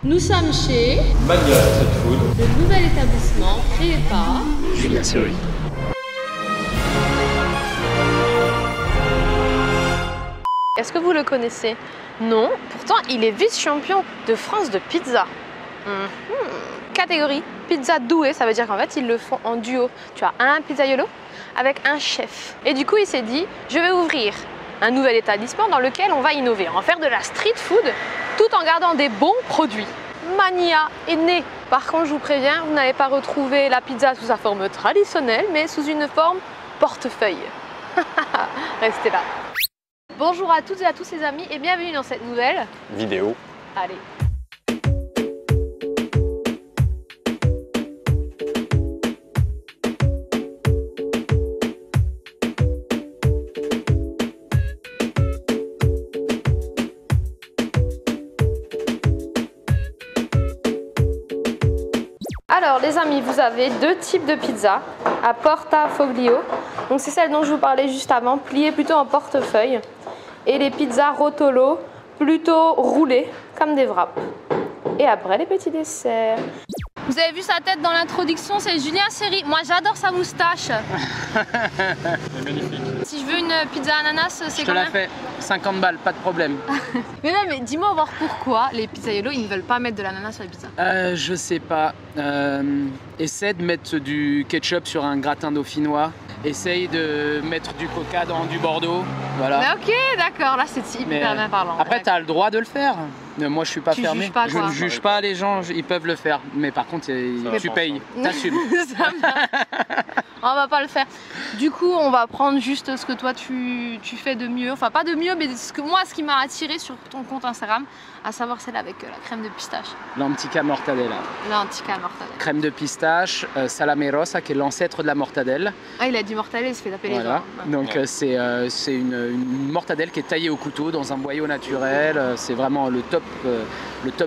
Nous sommes chez Mania Street Food, le nouvel établissement créé par Julien Serry. Est-ce que vous le connaissez? Non, pourtant il est vice-champion de France de pizza. Catégorie pizza douée, ça veut dire qu'en fait ils le font en duo. Tu as un pizzaiolo avec un chef. Et du coup il s'est dit, je vais ouvrir un nouvel établissement dans lequel on va innover, en faire de la street food tout en gardant des bons produits. Mania est née. Par contre, je vous préviens, vous n'allez pas retrouver la pizza sous sa forme traditionnelle, mais sous une forme portefeuille. Restez là. Bonjour à toutes et à tous les amis et bienvenue dans cette nouvelle Vidéo. Allez. Alors les amis, vous avez deux types de pizza à portafoglio. Donc c'est celle dont je vous parlais juste avant, pliée plutôt en portefeuille. Et les pizzas rotolo, plutôt roulées comme des wraps. Et après les petits desserts. Vous avez vu sa tête dans l'introduction, c'est Julien Serry. Moi j'adore sa moustache. C'est magnifique. Si je veux une pizza ananas, c'est Je te la fais, 50 balles, pas de problème. Mais non, mais dis-moi voir pourquoi les pizzaiolos ils ne veulent pas mettre de l'ananas sur les pizzas. Je sais pas. Essaie de mettre du ketchup sur un gratin dauphinois. Essaye de mettre du coca dans du Bordeaux. Voilà. Mais ok, d'accord, là c'est hyper bien parlant. Après, tu as le droit de le faire. Moi, je suis pas Tu fermé. juges pas, je quoi. ne juge pas les gens, ils peuvent le faire. Mais par contre, tu payes, t'assumes. Ça va. On va pas le faire. Du coup, on va prendre juste ce que toi tu fais de mieux. Enfin, pas de mieux, mais ce qui m'a attiré sur ton compte Instagram, à savoir celle avec la crème de pistache. L'antica mortadella. L'antica mortadella. Crème de pistache, salame rosa, qui est l'ancêtre de la mortadelle. Ah, il a dit mortadelle, il se fait taper les Voilà. gens. Donc c'est une mortadelle qui est taillée au couteau dans un boyau naturel. C'est vraiment le top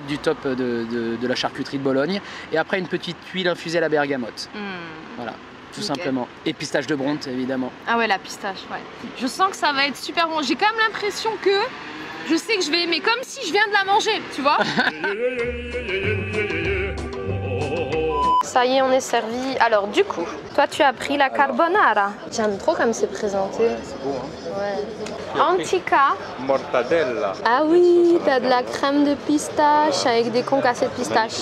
du top de la charcuterie de Bologne. Et après une petite huile infusée à la bergamote. Voilà, tout simplement. Et pistache de Bronte évidemment. Ah ouais, la pistache, ouais. Je sens que ça va être super bon. J'ai quand même l'impression que je sais que je vais aimer, comme si je viens de la manger, tu vois. Ça y est, on est servi. Alors du coup, toi tu as pris la carbonara. J'aime trop comme c'est présenté. C'est beau, hein? Ouais. Antica. Mortadella. Ah oui, t'as de la crème de pistache avec des concassés de pistache.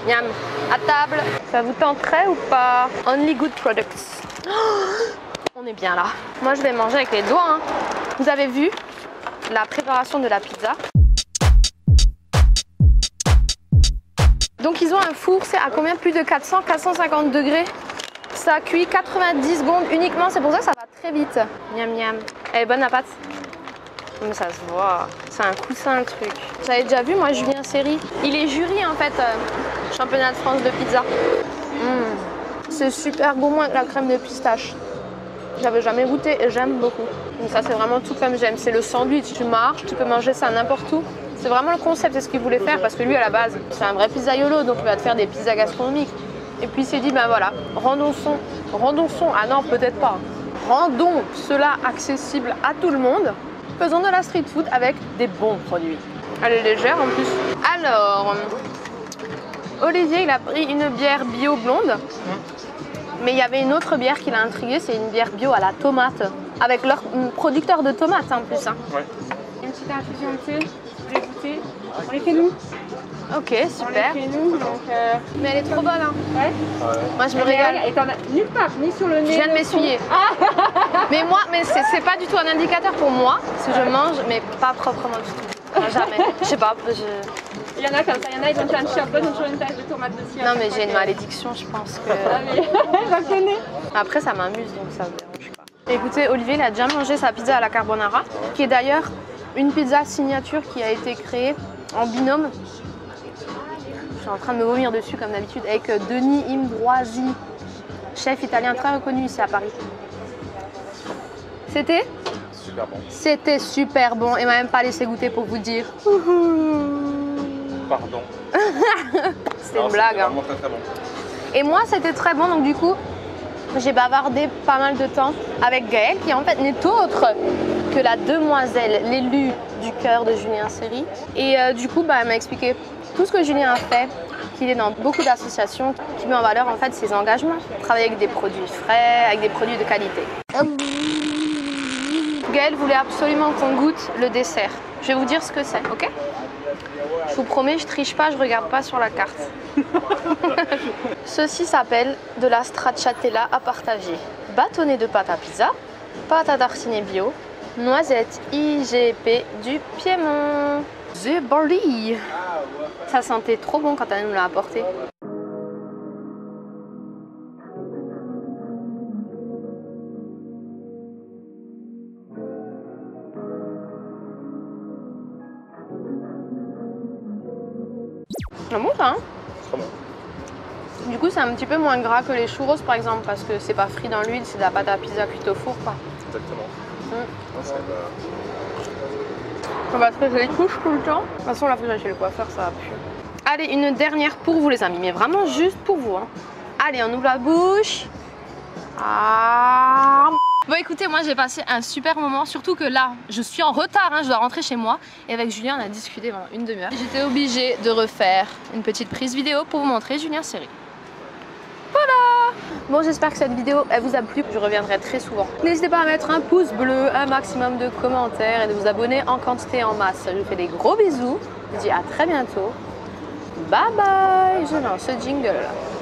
Miam. À table. Ça vous tenterait ou pas? Only good products. Oh, on est bien là. Moi je vais manger avec les doigts. Hein. Vous avez vu la préparation de la pizza. Donc ils ont un four, c'est à combien? Plus de 450 degrés. Ça cuit 90 secondes uniquement, c'est pour ça que ça va très vite. Miam miam. Elle est bonne la pâte? Mais ça se voit, c'est un coussin le truc. J'avais déjà vu moi Julien Serry. Il est jury en fait, championnat de France de pizza. C'est super gourmand avec la crème de pistache. J'avais jamais goûté et j'aime beaucoup. Donc ça c'est vraiment tout comme j'aime. C'est le sandwich, tu marches, tu peux manger ça n'importe où. C'est vraiment le concept, c'est ce qu'il voulait faire parce que lui à la base c'est un vrai pizzaiolo donc il va te faire des pizzas gastronomiques. Et puis il s'est dit ben voilà, rendons son, ah non peut-être pas. Rendons cela accessible à tout le monde. Faisons de la street food avec des bons produits. Elle est légère en plus. Alors, Olivier il a pris une bière bio blonde. Mais il y avait une autre bière qui l'a intrigué, c'est une bière bio à la tomate. Avec leur producteur de tomates en plus. Hein. Ouais. Une petite infusion de thé, je vais goûter. On les fait nous. Ok, super. On les fait nous, donc... Mais elle est trop bonne. Hein. Ouais. Moi je me régale. Et t'en as nulle part, ni sur le nez. Je viens de m'essuyer. Mais moi, c'est pas du tout un indicateur pour moi, si je mange, mais pas proprement du tout. Enfin, jamais. Je sais pas. Il y en a comme ça, il y en a, ils ont déjà un charbon, ils ont toujours une tache de tomate dessus. Non mais j'ai une malédiction, je pense que... Ah mais, j'en connais. Après ça m'amuse donc ça me dérange pas. Écoutez, Olivier il a déjà mangé sa pizza à la carbonara, qui est d'ailleurs une pizza signature qui a été créée en binôme. Je suis en train de me vomir dessus comme d'habitude, avec Denis Imbroisi, chef italien très reconnu ici à Paris. C'était? Super bon. C'était super bon, il m'a même pas laissé goûter pour vous dire. Pardon. C'était une blague. Hein. Vraiment très très bon. Et moi c'était très bon, donc du coup j'ai bavardé pas mal de temps avec Gaëlle qui en fait n'est autre que la demoiselle, l'élue du cœur de Julien Serry. Et du coup elle m'a expliqué Tout ce que Julien a fait, qu'il est dans beaucoup d'associations, qui met en valeur en fait ses engagements. Travailler avec des produits frais, avec des produits de qualité. Gaël voulait absolument qu'on goûte le dessert. Je vais vous dire ce que c'est, ok? Je vous promets, je triche pas, je regarde pas sur la carte. Ceci s'appelle de la stracciatella à partager. Bâtonnet de pâte à pizza, pâte à tartiner bio, noisettes IGP du Piémont. The Barley. Ça sentait trop bon quand elle nous l'a apporté. C'est bon ça, hein? Très bon. Du coup, c'est un petit peu moins gras que les churros par exemple, parce que c'est pas frit dans l'huile, c'est de la pâte à pizza cuite au four, quoi. Exactement. Mm. Ouais, Parce que je les touche tout le temps. De toute façon, là, faut que j'aille chez le coiffeur, ça va plus. Allez, une dernière pour vous les amis, mais vraiment juste pour vous, hein. Allez, on ouvre la bouche. Ah. Bon écoutez, moi j'ai passé un super moment, surtout que là, je suis en retard, hein, je dois rentrer chez moi. Et avec Julien, on a discuté pendant une demi-heure. J'étais obligée de refaire une petite prise vidéo pour vous montrer Julien Seri. Voilà. Bon, j'espère que cette vidéo, elle vous a plu. Je reviendrai très souvent. N'hésitez pas à mettre un pouce bleu, un maximum de commentaires et de vous abonner en quantité et en masse. Je vous fais des gros bisous. Je vous dis à très bientôt. Bye bye. Je lance ce jingle là.